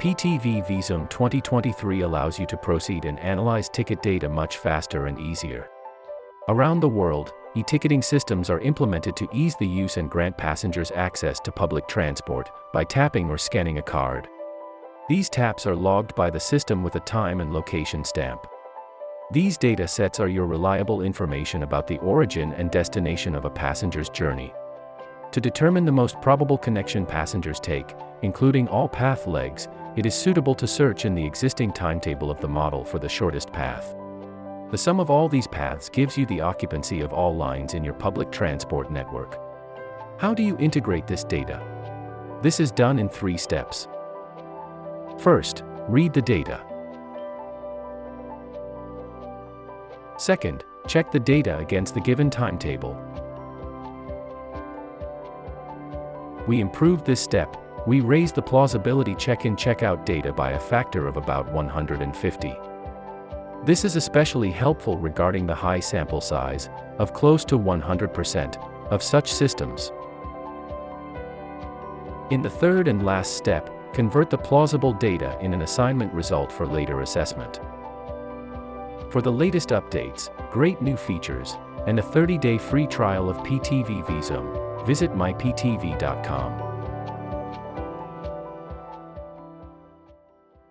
PTV Visum 2023 allows you to proceed and analyze ticket data much faster and easier. Around the world, e-ticketing systems are implemented to ease the use and grant passengers access to public transport by tapping or scanning a card. These taps are logged by the system with a time and location stamp. These data sets are your reliable information about the origin and destination of a passenger's journey. To determine the most probable connection passengers take, including all path legs, it is suitable to search in the existing timetable of the model for the shortest path. The sum of all these paths gives you the occupancy of all lines in your public transport network. How do you integrate this data? This is done in 3 steps. First, read the data. Second, check the data against the given timetable. We improved this step. We raised the plausibility check-in check-out data by a factor of about 150. This is especially helpful regarding the high sample size, of close to 100%, of such systems. In the third and last step, convert the plausible data in an assignment result for later assessment. For the latest updates, great new features, and a 30-day free trial of PTV Visum, visit myptv.com.